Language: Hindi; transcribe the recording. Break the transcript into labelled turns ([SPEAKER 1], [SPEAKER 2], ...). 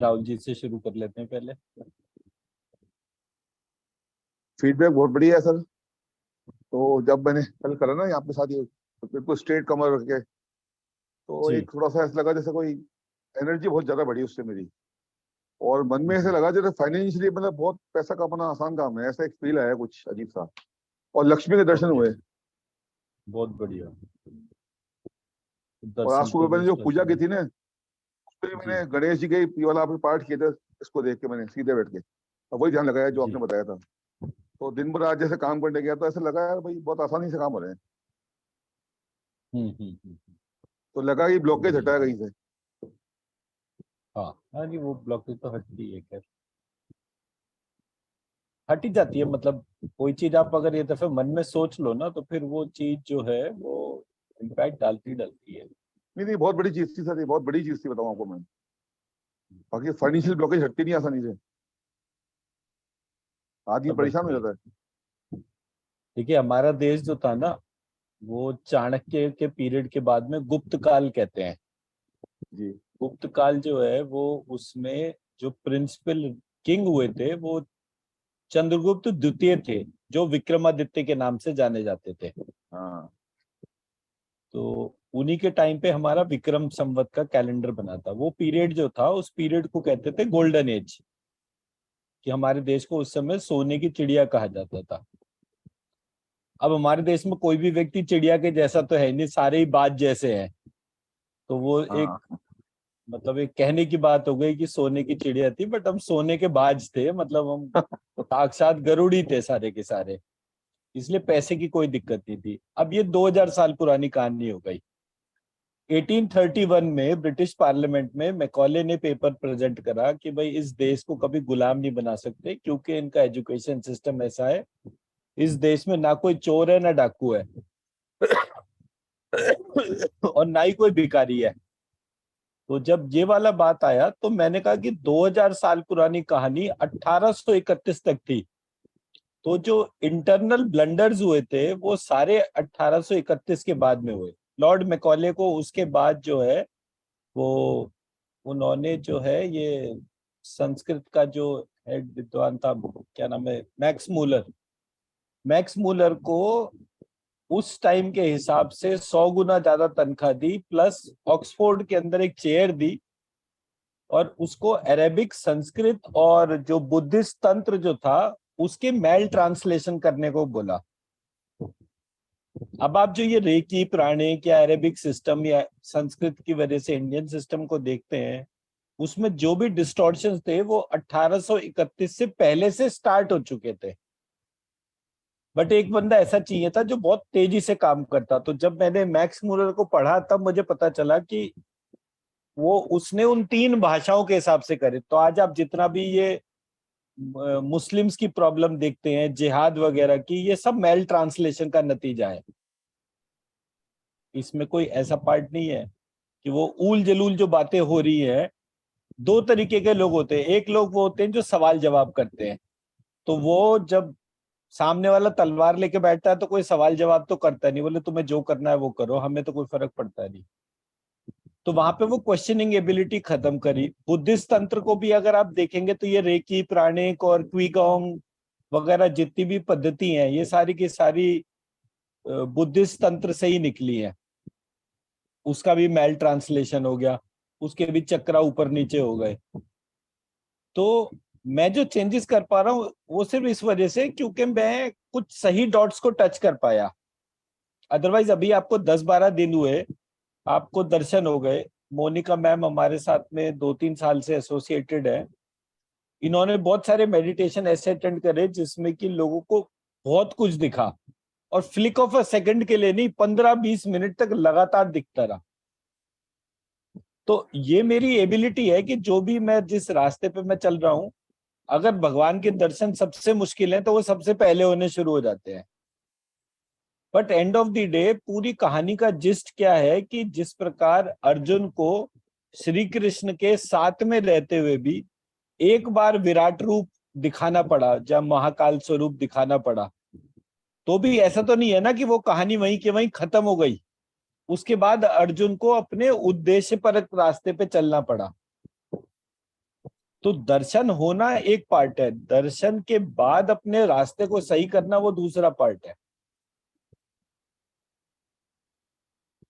[SPEAKER 1] राहुल जी से शुरू कर लेते हैं पहले।
[SPEAKER 2] फीडबैक बहुत बढ़िया है सर। तो जब मैंने कल करा ना आपके साथ ये, तो बिल्कुल स्ट्रेट कमर रख के, तो
[SPEAKER 1] जी
[SPEAKER 2] एक थोड़ा सा ऐसा लगा जैसे कोई एनर्जी बहुत ज्यादा बढ़ी उससे मेरी। और मन में ऐसे लगा जैसे फाइनेंशियली मतलब बहुत पैसा कमाना आसान काम है, ऐसा एक फील आया कुछ अजीब सा। और लक्ष्मी के दर्शन
[SPEAKER 1] ओके,
[SPEAKER 2] हुए।
[SPEAKER 1] बहुत बढ़िया।
[SPEAKER 2] और आज
[SPEAKER 1] दर्शन तो
[SPEAKER 2] सुबह मैंने जो
[SPEAKER 1] उसका
[SPEAKER 2] पूजा की
[SPEAKER 1] शुरू।
[SPEAKER 2] थी ना, उसमें
[SPEAKER 1] जी
[SPEAKER 2] मैंने गणेश जी के ये वाला आपने पाठ किए थे, इसको देख के मैंने सीधे बैठ के और वही ध्यान लगाया जो आपने
[SPEAKER 1] जी।
[SPEAKER 2] बताया था। तो दिन भर आज जैसे काम करने गया तो ऐसा लगा यार भाई बहुत आसानी से काम हो रहे हैं।
[SPEAKER 1] हम्म।
[SPEAKER 2] तो लगा कि ब्लॉकेज
[SPEAKER 1] बढ़िया।
[SPEAKER 2] हटा है कहीं से।
[SPEAKER 1] हाँ हाँ जी, वो ब्लॉकेज तो हटती है, खैर हट ही जाती है। मतलब कोई चीज आप अगर ये दफे मन में सोच लो ना, तो फिर वो चीज जो है वो इम्पैक्ट डालती डालती है।
[SPEAKER 2] नहीं नहीं, बहुत बड़ी चीज थी सर, ये बहुत बड़ी चीज थी बताऊं आपको मैं। बाकी फाइनेंशियल ब्लॉकेज हटती नहीं आसानी से, आदमी
[SPEAKER 1] सब
[SPEAKER 2] परेशान हो
[SPEAKER 1] हटती है।
[SPEAKER 2] जाता है।
[SPEAKER 1] देखिए, हमारा देश जो था ना, वो चाणक्य के पीरियड के बाद में गुप्त काल कहते हैं।
[SPEAKER 2] जी।
[SPEAKER 1] गुप्त काल जो है वो, उसमें जो प्रिंसिपल किंग हुए थे वो चंद्रगुप्त द्वितीय थे, जो विक्रमादित्य के नाम से जाने जाते थे।
[SPEAKER 2] हाँ।
[SPEAKER 1] तो उन्हीं के टाइम पे हमारा विक्रम संवत का कैलेंडर बना था। वो पीरियड जो था, उस पीरियड को कहते थे गोल्डन एज, कि हमारे देश को उस समय सोने की चिड़िया कहा जाता था। अब हमारे देश में कोई भी व्यक्ति चिड़िया के जैसा तो है नहीं, सारे ही बाज जैसे हैं। तो वो एक,
[SPEAKER 2] हाँ।
[SPEAKER 1] मतलब एक कहने की बात हो गई कि सोने की चिड़िया थी, बट हम सोने के बाज थे। मतलब हम साक्षात गरुड़ी थे सारे के सारे। इसलिए पैसे की कोई दिक्कत नहीं थी। अब ये 2000 साल पुरानी कहानी हो गई। 1831 में ब्रिटिश पार्लियामेंट में मैकॉले ने पेपर प्रेजेंट करा कि भाई इस देश को कभी गुलाम नहीं बना सकते, क्योंकि इनका एजुकेशन सिस्टम ऐसा है। इस देश में ना कोई चोर है ना डाकू है और ना ही कोई भिखारी है। तो जब ये वाला बात आया तो मैंने कहा कि 2000 साल पुरानी कहानी 1831 तक थी। तो जो इंटरनल ब्लंडर्स हुए थे वो सारे 1831 के बाद में हुए। लॉर्ड मैकॉले को उसके बाद जो है वो, उन्होंने जो है ये संस्कृत का जो हेड विद्वान था, क्या नाम है, मैक्स मूलर को उस टाइम के हिसाब से 100 गुना ज्यादा तनख्वाह दी, प्लस ऑक्सफोर्ड के अंदर एक चेयर दी, और उसको अरेबिक, संस्कृत और जो बुद्धिस्ट तंत्र जो था उसके मेल ट्रांसलेशन करने को बोला। अब आप जो ये रेकी, प्राणिक या अरेबिक सिस्टम या संस्कृत की वजह से इंडियन सिस्टम को देखते हैं, उसमें जो भी डिस्टॉर्शंस थे वो 1831 से पहले से स्टार्ट हो चुके थे। बट एक बंदा ऐसा चाहिए था जो बहुत तेजी से काम करता। तो जब मैंने मैक्स मूलर को पढ़ा तब मुझे पता चला कि वो, उसने उन 3 भाषाओं के हिसाब से करे। तो आज आप जितना भी ये मुस्लिम्स की प्रॉब्लम देखते हैं, जिहाद वगैरह की, ये सब मेल ट्रांसलेशन का नतीजा है। इसमें कोई ऐसा पार्ट नहीं है कि वो ऊल जलूल जो बातें हो रही है। दो तरीके के लोग होते हैं। एक लोग वो होते हैं जो सवाल जवाब करते हैं। तो वो जब सामने वाला तलवार लेके बैठता है तो कोई सवाल जवाब तो करता नहीं, बोले तुम्हें जो करना है वो करो, हमें तो कोई फर्क पड़ता नहीं। तो वहां पे वो क्वेश्चनिंग एबिलिटी खत्म करी। बुद्धिस्ट तंत्र को भी अगर आप देखेंगे तो ये रेकी, प्राणिक और क्विगोंग वगैरह जितनी भी पद्धति हैं, ये सारी की सारी बुद्धिस्ट तंत्र से ही निकली है। उसका भी मेल ट्रांसलेशन हो गया, उसके भी चक्रा ऊपर नीचे हो गए। तो मैं जो चेंजेस कर पा रहा हूँ वो सिर्फ इस वजह से क्योंकि मैं कुछ सही डॉट्स को टच कर पाया। अदरवाइज अभी आपको 10-12 दिन हुए, आपको दर्शन हो गए। मोनिका मैम हमारे साथ में 2-3 साल से एसोसिएटेड है। इन्होंने बहुत सारे मेडिटेशन ऐसे अटेंड करे जिसमें कि लोगों को बहुत कुछ दिखा, और फ्लिक ऑफ अ सेकंड के लिए नहीं, 15-20 मिनट तक लगातार दिखता रहा। तो ये मेरी एबिलिटी है कि जो भी मैं, जिस रास्ते पे मैं चल रहा हूँ, अगर भगवान के दर्शन सबसे मुश्किल है तो वो सबसे पहले होने शुरू हो जाते हैं। But end of the day पूरी कहानी का जिस्ट क्या है कि जिस प्रकार अर्जुन को श्री कृष्ण के साथ में रहते हुए भी एक बार विराट रूप दिखाना पड़ा, जब महाकाल स्वरूप दिखाना पड़ा, तो भी ऐसा तो नहीं है ना कि वो कहानी वहीं के वहीं खत्म हो गई। उसके बाद अर्जुन को अपने उद्देश्य परक रास्ते पे चलना पड़ा। तो दर्शन होना एक पार्ट है, दर्शन के बाद अपने रास्ते को सही करना वो दूसरा पार्ट है।